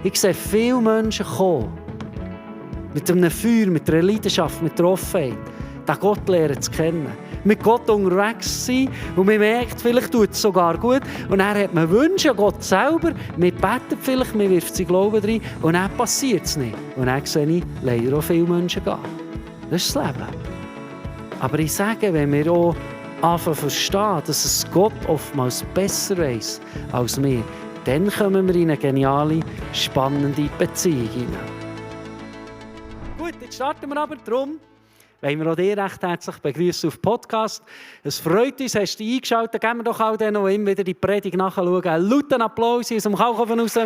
Ich sehe viele Menschen kommen, mit einem Feuer, mit einer Leidenschaft, mit der Offenheit, den Gott lernen zu kennen. Mit Gott unterwegs sein und man merkt, vielleicht tut es sogar gut. Und dann hat man Wünsche an Gott selber, man betet vielleicht, man wirft sein Glauben rein und dann passiert es nicht. Und dann sehe ich leider auch viele Menschen gehen. Das ist das Leben. Aber ich sage, wenn wir auch anfangen zu verstehen, dass es Gott oftmals besser weiss als wir, dann kommen wir in eine geniale, spannende Beziehung hinein. Gut, jetzt starten wir aber darum. Wollen wir auch dich recht herzlich begrüßen auf Podcast. Es freut uns, hast du dich eingeschaltet. Geben wir doch all denen, die immer wieder die Predigt nachschauen. Einen lauten Applaus aus dem Kaukofen raus.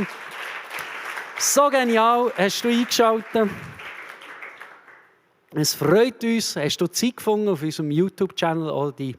So genial, hast du eingeschaltet. Es freut uns, hast du Zeit gefunden, auf unserem YouTube-Channel auch die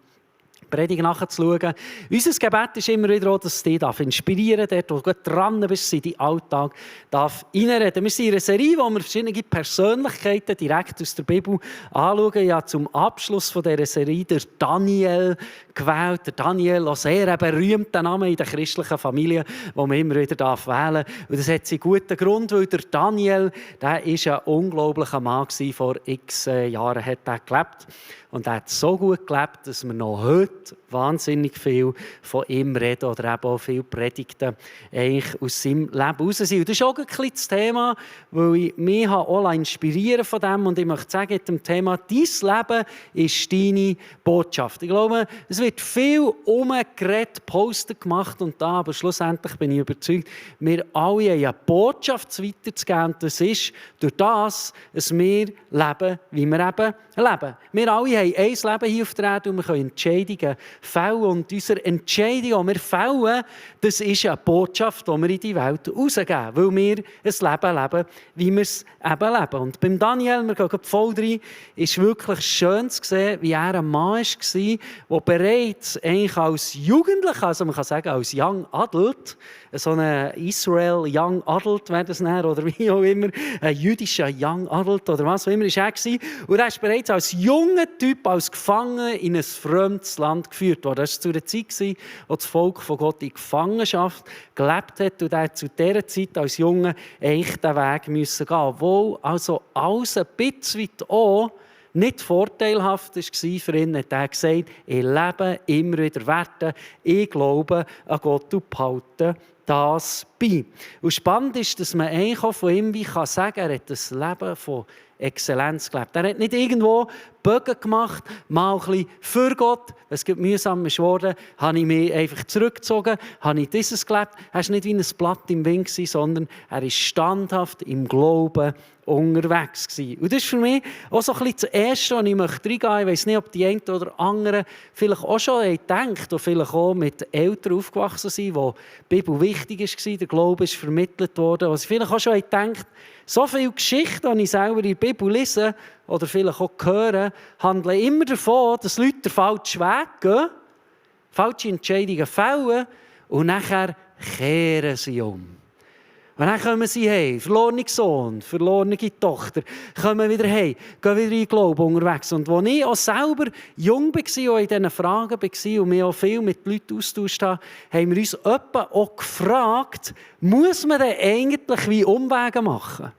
Predigt nachzuschauen. Unser Gebet ist immer wieder auch, dass es dich inspirieren darf, dort, wo du dran bist, in deinen Alltag reinreden. Wir sind in einer Serie, wo wir verschiedene Persönlichkeiten direkt aus der Bibel anschauen. Ja, zum Abschluss dieser Serie der Daniel gewählt. Der Daniel, ein sehr berühmter Name in der christlichen Familie, den man immer wieder wählen darf. Und das hat seinen guten Grund, weil der Daniel, der war ein unglaublicher Mann, vor x Jahren hat er gelebt. Und er hat so gut gelebt, dass wir noch heute wahnsinnig viel von ihm reden oder eben auch viele Predigten eigentlich aus seinem Leben raus sind. Und das ist auch ein bisschen das Thema, weil ich mich auch inspirieren von dem und ich möchte sagen, mit dem Thema «Dein Leben ist deine Botschaft». Ich glaube, es wird viel umgeredet, Poster gemacht und da, aber schlussendlich bin ich überzeugt, wir alle haben eine Botschaft weiterzugeben und das ist durch das, dass wir leben, wie wir eben leben. Wir alle haben ein Leben hier auf der Erde und wir können Entscheidungen fällen. Und unsere Entscheidung, die wir fällen, das ist eine Botschaft, die wir in die Welt rausgeben. Weil wir ein Leben leben, wie wir es eben leben. Und beim Daniel, wir gehen voll rein, ist wirklich schön zu sehen, wie er ein Mann war, der bereits eigentlich als Jugendlicher, also man kann sagen als Young Adult, so ein Israel Young Adult wäre das dann, oder wie auch immer, ein jüdischer Young Adult oder was auch immer, ist er gewesen. Und er ist bereits als junger Typ, als Gefangener in ein fremdes Land geführt worden. Das war zu einer Zeit, wo das Volk von Gott in Gefangenschaft gelebt hat und er hat zu dieser Zeit als Junge eigentlich den Weg müssen gehen. Obwohl also alles ein bisschen weit auch nicht vorteilhaft war für ihn, hat er gesagt, ich lebe immer wieder Werte, ich glaube an Gott und behalte das bei. Und spannend ist, dass man eigentlich auch von ihm sagen kann, er hat das Leben von Exzellenz gelebt. Er hat nicht irgendwo Bögen gemacht, mal ein bisschen für Gott. Wenn es mühsam wurde, habe ich mich einfach zurückgezogen, habe ich dieses gelebt. Er war nicht wie ein Blatt im Wind, sondern er war standhaft im Glauben unterwegs gewesen. Und das ist für mich auch so ein bisschen das Erste, was ich reingehen möchte. Ich weiss nicht, ob die einen oder anderen vielleicht auch schon gedacht und vielleicht auch mit Eltern aufgewachsen sind, wo die Bibel wichtig war, der Glaube ist vermittelt worden, was vielleicht auch schon gedacht, so viele Geschichten, die ich selber in der Bibel lese oder vielleicht auch höre, handeln immer davon, dass Leute den falschen Weg gehen, falsche Entscheidungen fällen und nachher kehren sie um. Und dann kommen sie heim, verlorener Sohn, verlorene Tochter, kommen wieder heim, gehen wieder in den Glauben unterwegs. Und als ich auch selber jung war und in diesen Fragen war und mich auch viel mit Leuten austauscht habe, haben wir uns etwa auch gefragt, muss man denn eigentlich wie Umwege machen?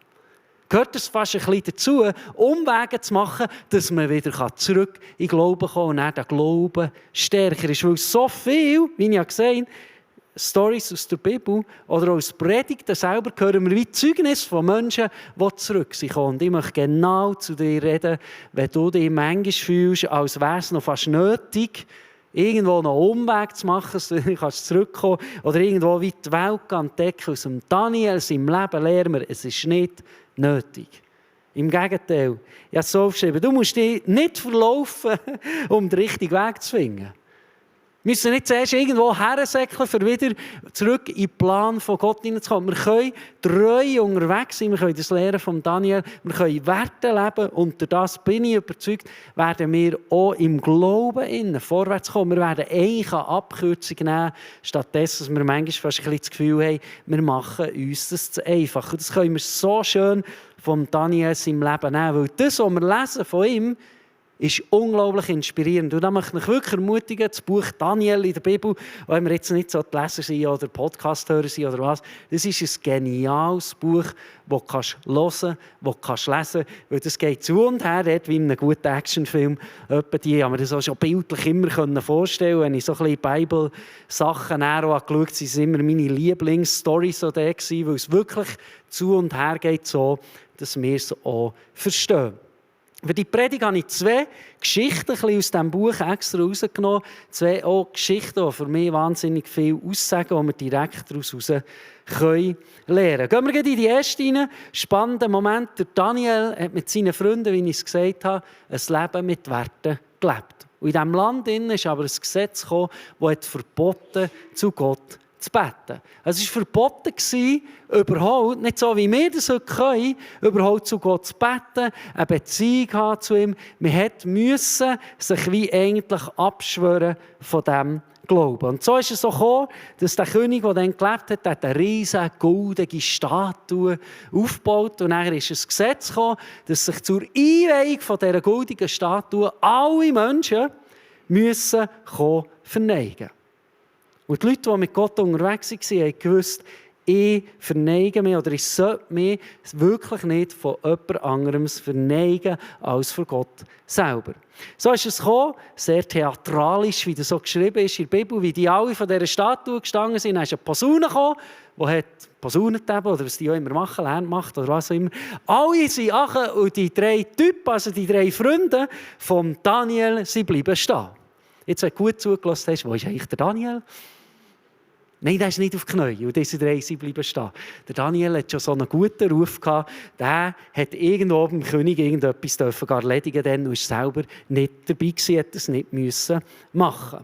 Gehört es fast ein bisschen dazu, Umwege zu machen, dass man wieder zurück in den Glauben kommen kann und dann der Glaube stärker ist. Weil so viel, wie ich ja gesagt habe, Storys aus der Bibel oder aus Predigten selber hören wir wie Zeugnis von Menschen, die zurück sind. Und ich möchte genau zu dir reden, wenn du dich manchmal fühlst, als wäre es noch fast nötig, irgendwo einen Umweg zu machen, dass du kannst zurückkommen oder irgendwo wie die Welt entdecken. Aus dem Daniel, seinem Leben lernen wir, es ist nicht nötig. Im Gegenteil, ich habe es so geschrieben, du musst dich nicht verlaufen, um den richtigen Weg zu finden. Wir müssen nicht zuerst irgendwo hersäckeln, um wieder zurück in den Plan von Gott hineinzukommen. Wir können treu unterwegs sein, wir können das lernen von Daniel, wir können Werte leben und durch das bin ich überzeugt, werden wir auch im Glauben vorwärts kommen. Wir werden eigentlich eine Abkürzung nehmen, stattdessen, dass wir manchmal fast ein bisschen das Gefühl haben, wir machen uns das zu einfach. Und das können wir so schön von Daniel in seinem Leben nehmen, weil das, was wir lesen von ihm, ist unglaublich inspirierend. Und da möchte ich mich wirklich ermutigen, das Buch Daniel in der Bibel, auch wenn wir jetzt nicht so die Leser sind oder Podcast-Hörer sind oder was, das ist ein geniales Buch, das du hören kannst, lesen, weil das geht zu und her, dort wie in einem guten Actionfilm. Die haben mir das auch schon bildlich immer vorstellen können. Wenn ich so ein bisschen Bibel-Sachen geschaut habe, waren es immer meine Lieblingsstorys so da gewesen, weil es wirklich zu und her geht, so, dass wir es auch verstehen. Für die Predigt habe ich 2 Geschichten aus diesem Buch extra rausgenommen. 2 auch Geschichten, die für mich wahnsinnig viel aussagen, die wir direkt daraus lernen können. Gehen wir in die erste rein. Spannender Moment. Der Daniel hat mit seinen Freunden, wie ich es gesagt habe, ein Leben mit Werten gelebt. Und in diesem Land ist aber ein Gesetz gekommen, das verboten zu Gott zu beten. Es war verboten, überhaupt, nicht so wie wir das heute können, überhaupt zu Gott zu beten, eine Beziehung haben zu ihm. Man musste sich wie eigentlich abschwören von diesem Glauben. Und so ist es so gekommen, dass der König, der dann gelebt hat, eine riesige, goldene Statue aufgebaut. Und dann ist ein Gesetz gekommen, dass sich zur Einweihung von dieser goldenen Statue alle Menschen müssen verneigen. Und die Leute, die mit Gott unterwegs waren, haben gewusst, ich verneige mich oder ich sollte mich wirklich nicht von jemand anderem verneigen als von Gott selber. So ist es gekommen, sehr theatralisch, wie das so geschrieben ist in der Bibel, wie die alle von dieser Statue gestanden sind. Dann ist eine Posaune gekommen, die hat Posaunen gegeben, oder was die auch immer machen, Lärm macht oder was auch immer. Alle sind angekommen und die 3 Typen, also die 3 Freunde von Daniel, sie bleiben stehen. Jetzt, wenn du gut zugelassen hast, wo ist eigentlich der Daniel? Nein, der ist nicht auf die Knie. Und diese 3 bleiben stehen. Der Daniel hat schon so einen guten Ruf gehabt. Der hat irgendwo beim König irgendetwas erledigen dürfen und ist selber nicht dabei gewesen, hat es nicht machen.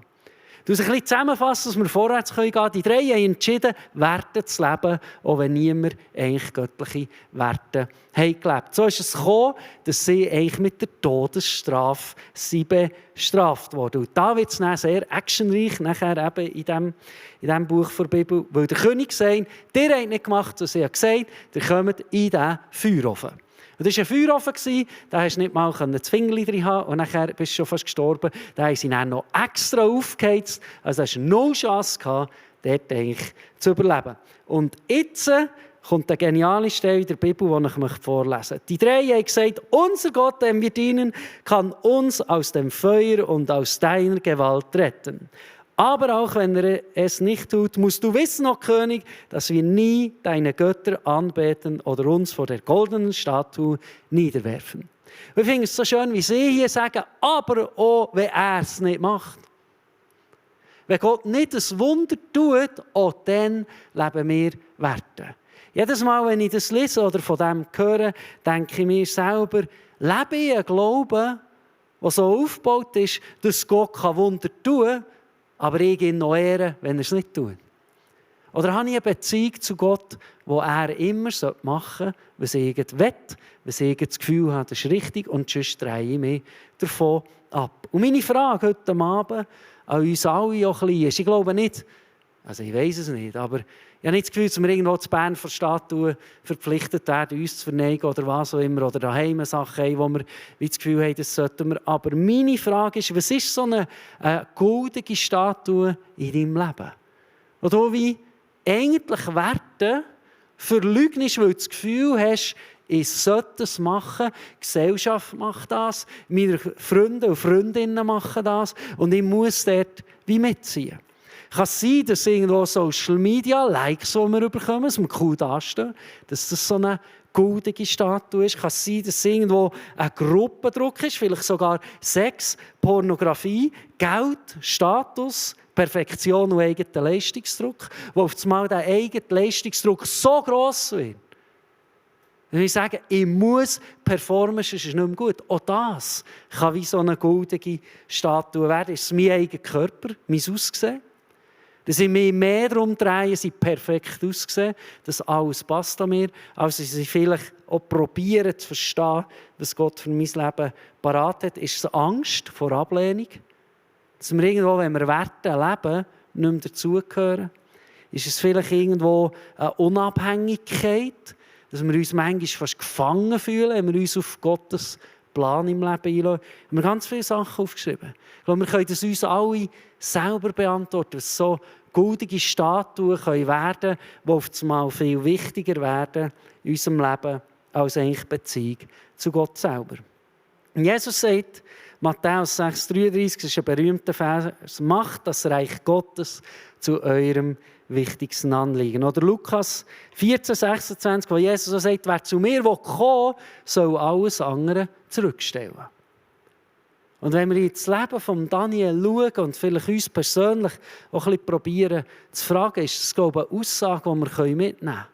Du musst ein bisschen zusammenfassen, dass wir vorwärts gehen können. Die 3 haben entschieden, Werte zu leben, auch wenn niemand eigentlich göttliche Werte gelebt hat. So ist es gekommen, dass sie eigentlich mit der Todesstrafe bestraft wurden. Und da wird es dann sehr actionreich nachher eben in diesem Buch der Bibel, weil der König sagt, ihr habt nicht gemacht, was er gesagt hat, ihr kommt in diesen Feuerofen. Und das war ein Feuerofen, da hast du nicht mal das Fingerli drin haben und nachher bist du schon fast gestorben. Da haben sie dann noch extra aufgeheizt, also hast du no Chance gehabt, dort eigentlich zu überleben. Und jetzt kommt eine geniale Stelle in der Bibel, die ich vorlesen möchte. Die 3 haben gesagt, unser Gott, dem wir dienen, kann uns aus dem Feuer und aus deiner Gewalt retten. Aber auch wenn er es nicht tut, musst du wissen, o König, dass wir nie deine Götter anbeten oder uns vor der goldenen Statue niederwerfen. Wir finden es so schön, wie sie hier sagen, aber auch wenn er es nicht macht. Wenn Gott nicht ein Wunder tut, auch dann leben wir Werte. Jedes Mal, wenn ich das lese oder von dem höre, denke ich mir selber, lebe ich einen Glauben, der so aufgebaut ist, dass Gott Wunder tun kann, aber ich ihn noch ehren, wenn er es nicht tut. Oder habe ich eine Beziehung zu Gott, wo er immer machen sollte, was ich will, was ich das Gefühl habe, das ist richtig, und sonst drehe ich mich davon ab. Und meine Frage heute Abend an uns alle auch ein bisschen ist, ich glaube nicht, also ich weiss es nicht, aber ich habe nicht das Gefühl, dass wir irgendwo zu Bern vor der Statue verpflichtet werden, uns zu verneigen oder was auch immer, oder daheim Sachen haben, wo wir das Gefühl haben, das sollten wir. Aber meine Frage ist, was ist so eine goldene Statue in deinem Leben? Oder du wie eigentlich Werte verleugnest, weil du das Gefühl hast, ich sollte es machen, die Gesellschaft macht das, meine Freunde und Freundinnen machen das und ich muss dort wie mitziehen. Kann es sein, dass irgendwo Social Media, Likes, die wir bekommen, dass wir cool dastehen, dass das so eine goldene Statue ist? Kann es sein, dass irgendwo ein Gruppendruck ist, vielleicht sogar Sex, Pornografie, Geld, Status, Perfektion und eigener Leistungsdruck, wo auf einmal der eigene Leistungsdruck so gross wird? Wenn ich sage, ich muss performen, sonst ist es nicht mehr gut. Auch das kann wie so eine goldene Statue werden. Ist es mein eigener Körper, mein Aussehen? Dass ich mich mehr darum drehe, sie perfekt aussehen, dass alles passt an mir, als dass ich vielleicht auch probiere zu verstehen, was Gott für mein Leben parat hat. Ist es Angst vor Ablehnung? Dass wir irgendwo, wenn wir Werte leben, nicht mehr dazugehören? Ist es vielleicht irgendwo eine Unabhängigkeit, dass wir uns manchmal fast gefangen fühlen, wenn wir uns auf Gottes Plan im Leben einlassen. Wir haben ganz viele Sachen aufgeschrieben. Ich glaube, wir können das uns alle selber beantworten, was so goldige Statuen können werden, die auf einmal viel wichtiger werden in unserem Leben als eigentlich die Beziehung zu Gott selber. Und Jesus sagt, Matthäus 6,33, das ist ein berühmter Vers, macht das Reich Gottes zu eurem wichtigsten Anliegen. Oder Lukas 14,26, wo Jesus so sagt, wer zu mir kommen will, soll alles andere zurückstellen. Und wenn wir ins Leben von Daniel schauen und vielleicht uns persönlich auch ein bisschen probieren zu fragen, ist das, glaube ich, eine Aussage, die wir mitnehmen können.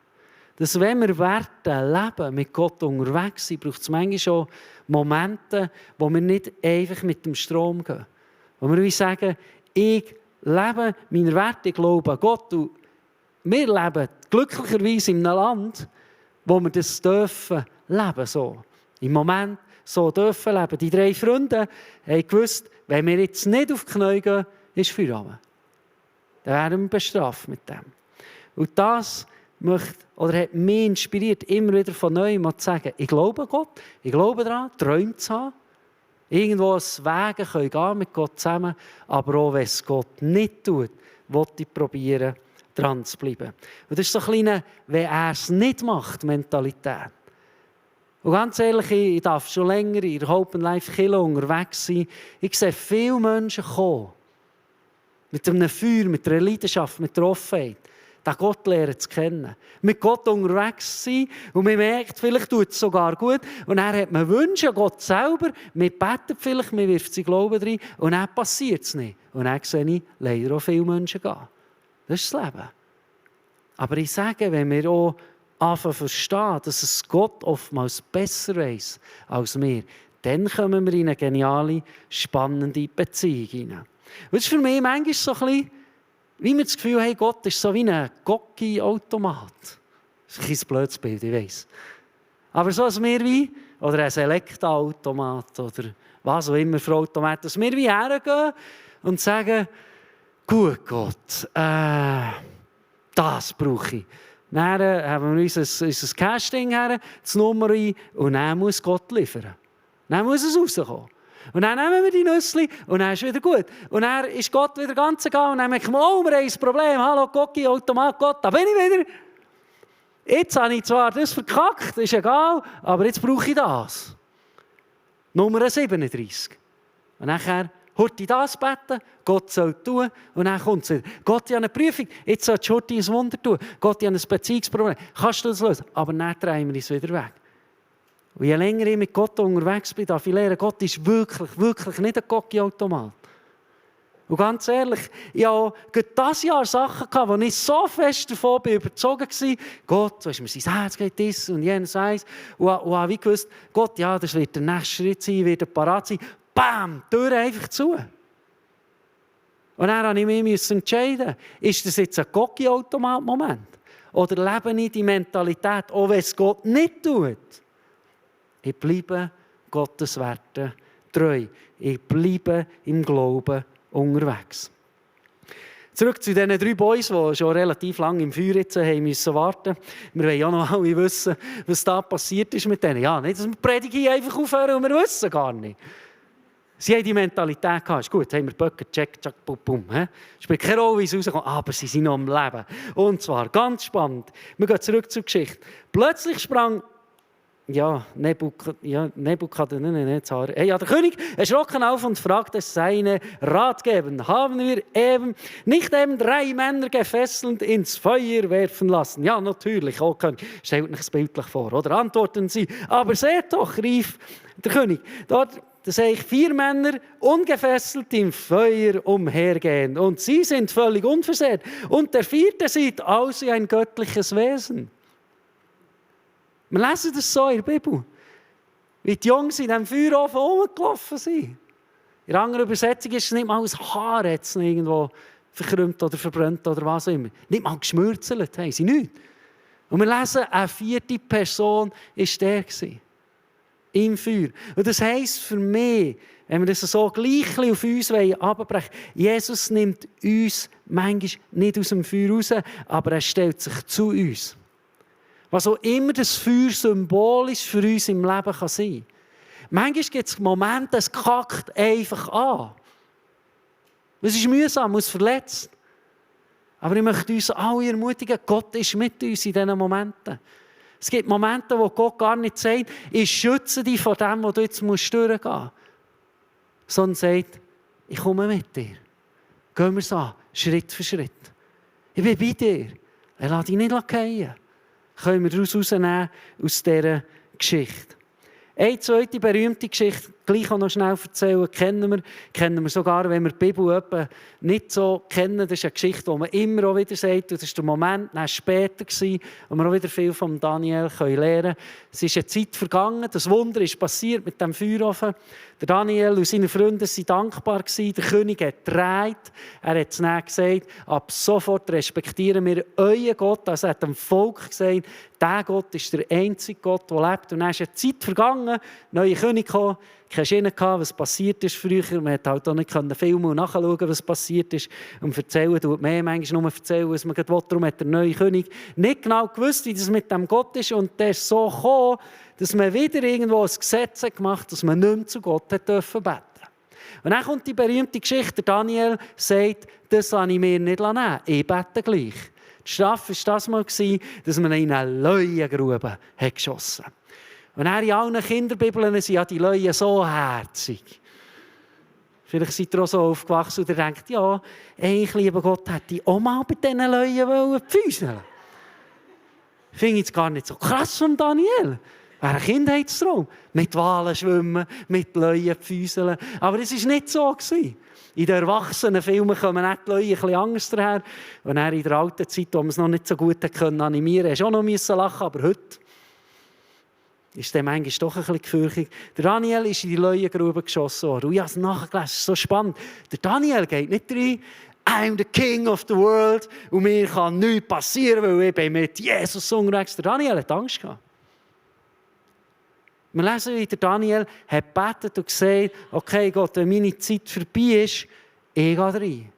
Dass wenn wir Werte leben, mit Gott unterwegs sind, braucht es manchmal schon Momente, wo wir nicht einfach mit dem Strom gehen. Wo wir sagen, ich lebe meine Werte, ich glaube an Gott. Und wir leben glücklicherweise in einem Land, wo wir das dürfen leben. So. Im Moment so dürfen leben. Die 3 Freunde haben gewusst, wenn wir jetzt nicht auf die Knie gehen, ist Feierabend. Dann werden wir bestraft mit dem. Und das hat mich inspiriert, immer wieder von neuem zu sagen, ich glaube an Gott, ich glaube daran, Träume zu haben, irgendwo Wege können gehen mit Gott zusammen, aber auch wenn es Gott nicht tut, will ich probieren, dran zu bleiben. Und das ist so eine kleine, wenn er es nicht macht, Mentalität. Und ganz ehrlich, ich darf schon länger in der Hope and Life Kirche unterwegs sein. Ich sehe viele Menschen kommen, mit einem Feuer, mit einer Leidenschaft, mit der Offenheit, den Gott lernen zu kennen. Mit Gott unterwegs sein und man merkt, vielleicht tut es sogar gut. Und dann hat man Wünsche an Gott selber, man betet vielleicht, man wirft sein Glauben rein und dann passiert es nicht. Und dann sehe ich leider auch viele Menschen gehen. Das ist das Leben. Aber ich sage, wenn wir auch anfangen verstehen, dass es Gott oftmals besser weiss als wir, dann kommen wir in eine geniale, spannende Beziehung hinein. Und das ist für mich manchmal so ein bisschen, wie wir das Gefühl haben, Gott ist so wie ein Gocki-Automat. Das ist ein blödes Bild, ich weiss. Aber so als wir wie, oder ein Selekta-Automat, oder was auch immer für Automat, dass wir wie hergehen und sagen, gut Gott, das brauche ich. Dann haben wir unser Casting her, das Nummer ein, und dann muss Gott liefern. Dann muss es rauskommen. Und dann nehmen wir die Nüsse und dann ist es wieder gut. Und dann ist Gott wieder ganz egal. Und dann merken wir, oh, wir haben ein Problem. Hallo, Gocki, Automat, Gott, da bin ich wieder. Jetzt habe ich zwar das verkackt, ist egal, aber jetzt brauche ich das. Nummer 37. Und nachher Horti das beten, Gott soll tun, und dann kommt es wieder. Gott, ich habe eine Prüfung, jetzt sollst du Horti ein Wunder tun. Gott, ich habe ein Beziehungsproblem, kannst du das lösen? Aber dann drehen wir es wieder weg. Und je länger ich mit Gott unterwegs bin, darf ich lernen, Gott ist wirklich, wirklich nicht ein Gocki-Automat. Und ganz ehrlich, ich hatte dieses Jahr Sachen, wo ich so fest davon überzogen war, Gott, weißt du, mir sein Herz geht das und jenes eins. Und habe wie gewusst, Gott, ja, das wird der nächste Schritt sein, wird parat sein. Bam, die Tür einfach zu. Und dann musste ich mich entscheiden, ist das jetzt ein Gocki-Automat-Moment? Oder lebe ich die Mentalität, auch wenn es Gott nicht tut? Ich bleibe Gottes Werten treu. Ich bleibe im Glauben unterwegs. Zurück zu diesen 3 Boys, die schon relativ lange im Feuer warten mussten. Wir wollen ja noch alle wissen, was da passiert ist mit denen. Ja, nicht, dass wir die Predigt einfach aufhören und wir wissen gar nicht. Sie haben die Mentalität gehabt, ist gut, haben wir Böcke, check, check, bum, bum. Spielt keine Rolle, wie es rauskommt, aber sie sind noch am Leben. Und zwar ganz spannend. Wir gehen zurück zur Geschichte. Plötzlich sprang der König erschrocken auf und fragte seine Ratgeber, haben wir nicht 3 Männer gefesselt ins Feuer werfen lassen? Ja, natürlich, oh König, stellt euch das bildlich vor, oder? Antworten sie, aber seht doch, rief der König, dort sehe ich 4 Männer ungefesselt im Feuer umhergehen und sie sind völlig unversehrt und der 4. sieht aus wie ein göttliches Wesen. Wir lesen das so in der Bibel. Wie die Jungs in diesem Feuerofen rumgelaufen sind. In einer anderen Übersetzung ist es nicht mal ein Haar jetzt irgendwo verkrümmt oder verbrannt oder was auch immer. Nicht mal geschmürzelt haben sie nicht. Und wir lesen, eine 4. Person war der im Feuer. Und das heisst für mich, wenn wir das so gleich auf uns herunterbrechen wollen, Jesus nimmt uns manchmal nicht aus dem Feuer raus, aber er stellt sich zu uns. Was auch immer das Feuer symbolisch für uns im Leben kann sein. Manchmal gibt es Momente, es kackt einfach an. Es ist mühsam, es verletzt. Aber ich möchte uns alle ermutigen, Gott ist mit uns in diesen Momenten. Es gibt Momente, wo Gott gar nicht sagt, ich schütze dich von dem, was du jetzt durchgehen musst. Sondern sagt, ich komme mit dir. Gehen wir es an, Schritt für Schritt. Ich bin bei dir. Er lässt dich nicht fallen. Können wir daraus herausnehmen aus dieser Geschichte. Eine zweite berühmte Geschichte, gleich auch noch schnell erzählen, kennen wir sogar, wenn wir die Bibel etwa nicht so kennen. Das ist eine Geschichte, die man immer auch wieder sagt. Das war der Moment, dann später, wo wir auch wieder viel von Daniel lernen können. Es ist eine Zeit vergangen, das Wunder ist passiert mit dem Feuerofen. Der Daniel und seine Freunde waren dankbar. Der König hat gedreht. Er hat es dann gesagt, ab sofort respektieren wir euren Gott. Also er hat dem Volk gesagt, dieser Gott ist der einzige Gott, der lebt. Und dann ist eine Zeit vergangen, neuer König kam, keine Schiene gehabt, was passiert ist früher. Man konnte halt auch nicht filmen und nachschauen, was passiert ist. Und erzählen tut mehr, manchmal nur erzählen, was man will. Darum hat der neue König nicht genau gewusst, wie das mit dem Gott ist. Und der ist so gekommen, dass man wieder irgendwo ein Gesetz gemacht hat, dass man nicht mehr zu Gott beten durfte. Und dann kommt die berühmte Geschichte. Daniel sagt, das lasse ich mir nicht nehmen. Ich bete gleich. Die Strafe war das mal, dass man in eine Leuengrube geschossen hat. Und dann in allen Kinderbibeln sind ja die Leuen so herzig. Vielleicht seid ihr auch so aufgewachsen und ihr denkt, ja, eigentlich, lieber Gott, hätte ich auch mal bei diesen Leuen füßeln. Finde ich es gar nicht so krass von Daniel. Wäre ein Kindheitstraum. Mit Walen schwimmen, mit Leuen füßeln. Aber es war nicht so. In den Erwachsenenfilmen kommen die Leute ein bisschen anders daher. Und dann in der alten Zeit, wo man es noch nicht so gut animieren konnte, musste ich auch noch lachen, aber heute ist dem manchmal doch ein bisschen gefürchtet. Der Daniel ist in die Leuengrube geschossen worden. Und ich habe es nachgelesen, das ist so spannend. Der Daniel geht nicht rein, I'm the king of the world und mir kann nichts passieren, weil ich bin mit Jesus unterwegs. Der Daniel hat Angst gehabt. Wir lesen, wie der Daniel hat gebetet und gesagt, okay Gott, wenn meine Zeit vorbei ist, ich gehe rein.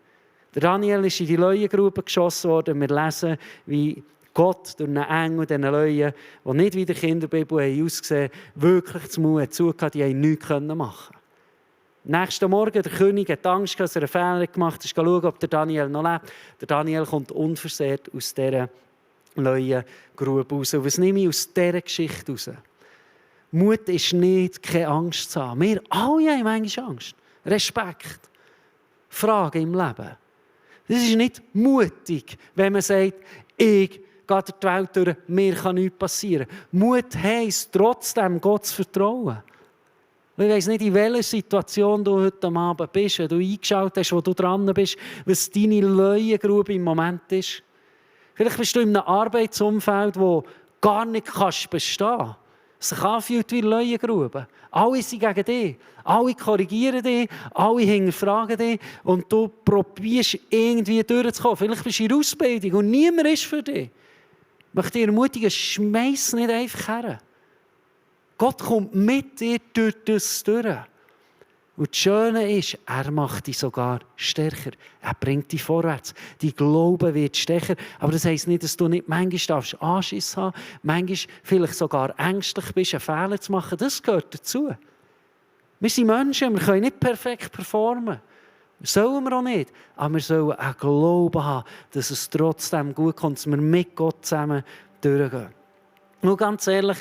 Der Daniel ist in die Leuengrube geschossen worden. Wir lesen, wie Gott durch einen Engel und diesen Leuen, die nicht wie der Kinderbibel ausgesehen haben, wirklich zu Mut zugehört, die nichts machen können. Am nächsten Morgen, der König hat Angst, dass er einen Fehler gemacht hat, ist schauen, ob der Daniel noch lebt. Der Daniel kommt unversehrt aus dieser Leuengrube raus. Und was nehme ich aus dieser Geschichte raus? Mut ist nicht, keine Angst zu haben. Wir alle haben manchmal Angst. Respekt. Fragen im Leben. Das ist nicht mutig, wenn man sagt, ich gehe durch die Welt durch, mir kann nichts passieren. Mut heisst, trotzdem Gott zu vertrauen. Ich weiss nicht, in welcher Situation du heute Abend bist, wenn du eingeschaut hast, wo du dran bist, was deine Leuengrube im Moment ist. Vielleicht bist du in einem Arbeitsumfeld, wo gar nicht bestehen kannst. Es sich anfühlt wie eine Leuengrube. Alle sind gegen dich. Alle korrigieren dich. Alle hinterfragen dich. Und du probierst irgendwie durchzukommen. Vielleicht bist du in Ausbildung und niemand ist für dich. Ich möchte dich ermutigen, schmeiss nicht einfach her. Gott kommt mit dir durch das durch. Und das Schöne ist, er macht dich sogar stärker. Er bringt dich vorwärts. Dein Glaube wird stärker. Aber das heisst nicht, dass du nicht manchmal Anschiss haben darfst, manchmal vielleicht sogar ängstlich bist, einen Fehler zu machen. Das gehört dazu. Wir sind Menschen, wir können nicht perfekt performen. Das sollen wir auch nicht. Aber wir sollen einen Glauben haben, dass es trotzdem gut kommt, dass wir mit Gott zusammen durchgehen. Nur ganz ehrlich,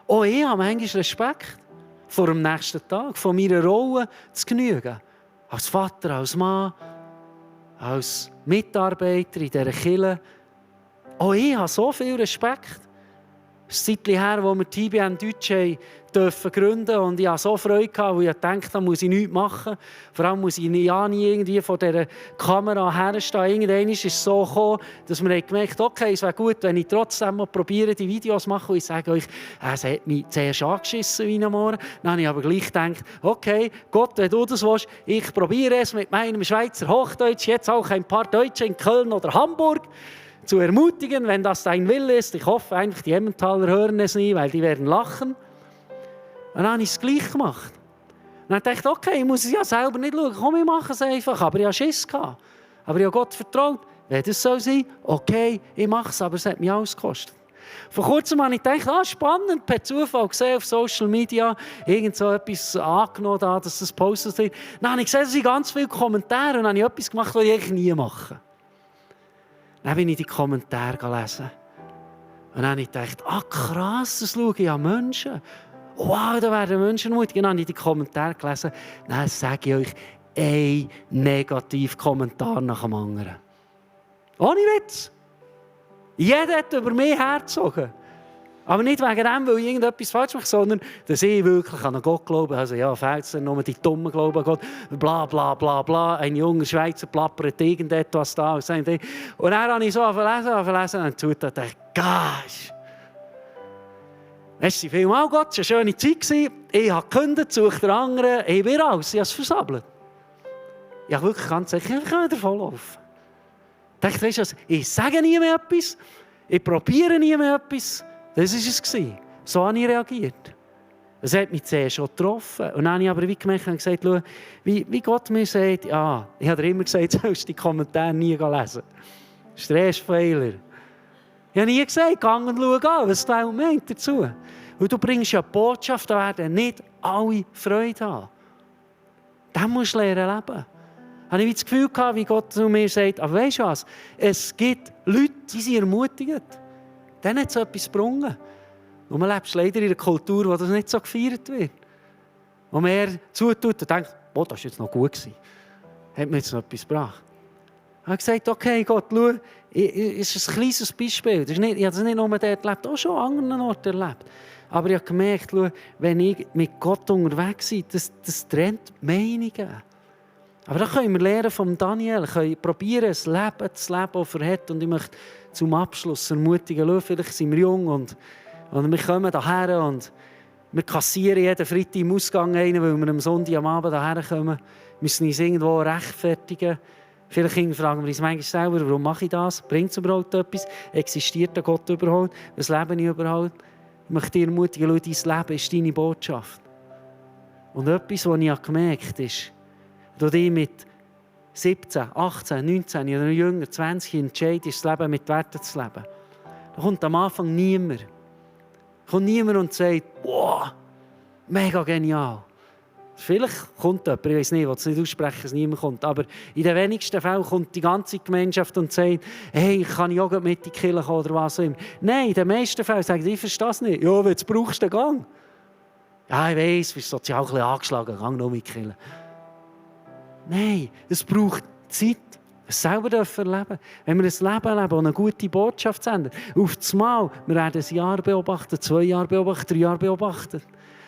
auch ich habe manchmal Respekt vor dem nächsten Tag, von meiner Rolle zu genügen. Als Vater, als Mann, als Mitarbeiter in dieser Kirche. Auch ich habe so viel Respekt. Es ist ein Zeitchen her, wo wir TBN Deutsch gründen durften. Und ich hatte so Freude gehabt, weil ich dachte, da muss ich nichts machen. Vor allem muss ich ja nie irgendwie vor dieser Kamera herstehen. Irgendwann ist es so gekommen, dass wir gemerkt haben, okay, es wäre gut, wenn ich trotzdem mal probiere, die Videos zu machen. Und ich sage euch, es hat mich zuerst angeschissen wie am Morgen. Dann habe ich aber gleich gedacht, okay, Gott, wenn du das willst, ich probiere es mit meinem Schweizer Hochdeutsch, jetzt auch ein paar Deutsche in Köln oder Hamburg, zu ermutigen, wenn das dein Wille ist. Ich hoffe eigentlich, die Emmentaler hören es nie, weil die werden lachen. Und dann habe ich es gleich gemacht. Und dann dachte ich, okay, ich muss es ja selber nicht schauen. Komm, ich mache es einfach. Aber ich hatte Schiss gehabt. Aber ich habe Gott vertraut. Wenn das so sein, okay, ich mache es, aber es hat mich alles gekostet. Vor kurzem habe ich gedacht, spannend, per Zufall gesehen auf Social Media, irgend so etwas angenommen, dass das postet wird. Dann habe ich gesehen, es sind ganz viele Kommentare und dann habe ich etwas gemacht, was ich eigentlich nie mache. Dann bin ich die Kommentare gelesen. Und dann habe ich gedacht, krass, das schaue ich an Menschen. Wow, da werden Menschen mutig. Und dann habe ich die Kommentare gelesen. Dann sage ich euch, ein Negativ-Kommentar nach dem anderen. Ohne Witz. Jeder hat über mich hergezogen. Aber nicht wegen dem, weil ich irgendetwas falsch mache, sondern dass ich wirklich an Gott glaube. Also ja, fehlt es dann nur die Dummen glauben an Gott. Bla, bla, bla, bla. Ein junger Schweizer plappert irgendetwas da. Und dann habe ich so verlesen. Und dann dachte ich, gosh. Merci vielmals, Gott. Es war eine schöne Zeit. Ich habe gekündigt, suche den anderen. Ich bin raus. Ich habe es versammelt. Ich habe wirklich ganz sicher, ich kann wieder volllaufen. Ich dachte, weißt du, ich sage nie mehr etwas, ich probiere nie mehr etwas. Das war es. So habe ich reagiert. Das hat mich zuerst schon getroffen. Und dann habe ich aber wie gemerkt und gesagt, schau, wie Gott mir sagt, ich habe dir immer gesagt, du sollst die Kommentare nie lesen. Das ist der erste Fehler. Ich habe nie gesagt, geh und schau an, was die Welt meint dazu. Weil du bringst ja eine Botschaft, da werden nicht alle Freude haben. Dann musst du lernen leben. Habe ich das Gefühl gehabt, wie Gott zu mir sagt, aber weisst du was? Es gibt Leute, die sind ermutigt. Denen hat es etwas gebrungen. Und man lebt leider in einer Kultur, wo das nicht so gefeiert wird. Wo man eher zutut und denkt, das war jetzt noch gut gewesen. Hat mir jetzt noch etwas gebracht. Ich habe gesagt, okay, Gott, schau, es ist ein kleines Beispiel. Ich habe das nicht nur dort erlebt, auch schon an anderen Orten erlebt. Aber ich habe gemerkt, schau, wenn ich mit Gott unterwegs bin, das trennt Meinungen. Aber da können wir lernen von Daniel. Wir können probieren, das Leben zu leben, das er hat. Und ich möchte zum Abschluss ermutigen, vielleicht sind wir jung und wir kommen hierher und wir kassieren jeden Freitag im Ausgang ein, weil wir am Sonntag am Abend hierher kommen. Wir müssen uns irgendwo rechtfertigen. Vielleicht fragen wir uns manchmal selber, warum mache ich das? Bringt es überhaupt etwas? Existiert der Gott überhaupt? Was lebe ich überhaupt? Ich möchte dir ermutigen, dein Leben ist deine Botschaft. Und etwas, was ich gemerkt habe, ist, du dich mit 17, 18, 19 oder jünger, 20 entscheidest, das Leben mit Werten zu leben. Da kommt am Anfang niemand. Da kommt niemand und sagt, wow, mega genial. Vielleicht kommt jemand, ich weiß nicht, ich will es nicht aussprechen, dass niemand kommt, aber in den wenigsten Fällen kommt die ganze Gemeinschaft und sagt, hey, kann ich auch mit in die Kirche kommen oder was auch immer. Nein, in den meisten Fällen sagen sie, ich verstehe das nicht. Ja, wenn du brauchst, dann gang. Ja, ich weiss, du bist sozial ein bisschen angeschlagen, gang noch mit die Kirche. Nein, es braucht Zeit, es selber erleben. Wenn wir ein Leben leben und eine gute Botschaft senden, auf das Mal, wir werden ein Jahr beobachten, 2 Jahre beobachten, 3 Jahre beobachten.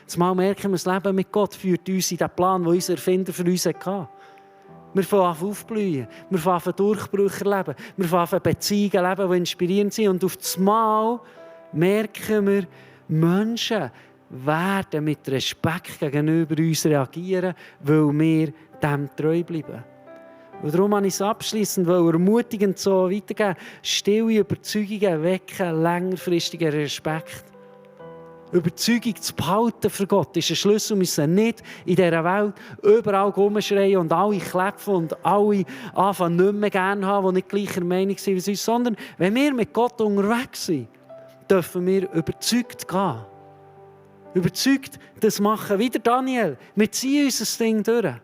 Das Mal merken wir, das Leben mit Gott führt uns in den Plan, den unser Erfinder für uns hatte. Wir fangen an aufblühen, wir fangen an Durchbrüche erleben, wir fangen an Beziehungen leben, die inspirierend sind. Und auf das Mal merken wir, Menschen werden mit Respekt gegenüber uns reagieren, weil wir dem treu bleiben. Und darum habe ich es abschliessend, weil ermutigend so weitergeben, stille Überzeugungen wecken längerfristigen Respekt. Überzeugung zu behalten für Gott ist ein Schlüssel. Wir müssen nicht in dieser Welt überall rumschreien und alle klepfen und alle anfangen nicht mehr gerne haben, die nicht gleicher Meinung sind wie uns, sondern wenn wir mit Gott unterwegs sind, dürfen wir überzeugt gehen. Überzeugt das machen, wie der Daniel. Wir ziehen unser Ding durch.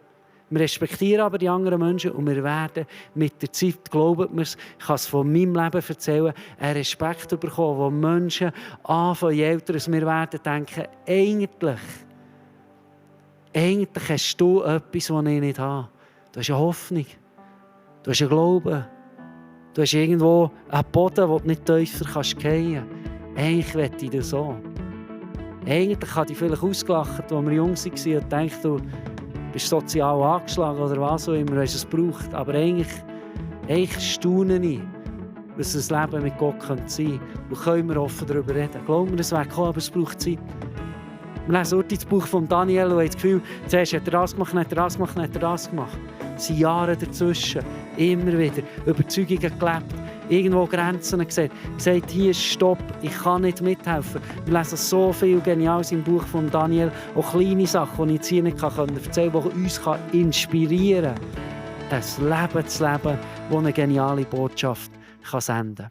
Wir respektieren aber die anderen Menschen und wir werden mit der Zeit, glaubt mir, ich kann es von meinem Leben erzählen, einen Respekt bekommen, wo Menschen anfangen, je älter wir werden, denken, eigentlich hast du etwas, was ich nicht habe. Du hast eine Hoffnung, du hast einen Glauben, du hast irgendwo einen Boden, wo du nicht tiefer fallen kannst. Eigentlich möchte ich das so. Eigentlich habe ich vielleicht ausgelacht, als wir jung waren und dachte, du bist sozial angeschlagen oder was auch immer, hast es gebraucht. Aber eigentlich staune ich, was das Leben mit Gott sein könnte. Und können wir offen darüber reden. Glauben wir, es wird kommen, aber es braucht Zeit. Wir lesen heute das Buch von Daniel und haben das Gefühl, zuerst hat er das gemacht, dann hat er das gemacht, dann hat er das gemacht. Es sind Jahre dazwischen, immer wieder Überzeugungen gelebt, irgendwo Grenzen gesagt, hier ist Stopp, ich kann nicht mithelfen. Wir lesen so viel Geniales im Buch von Daniel, auch kleine Sachen, die ich jetzt hier nicht erzählen kann, die uns inspirieren kann, das Leben zu leben, das eine geniale Botschaft senden kann.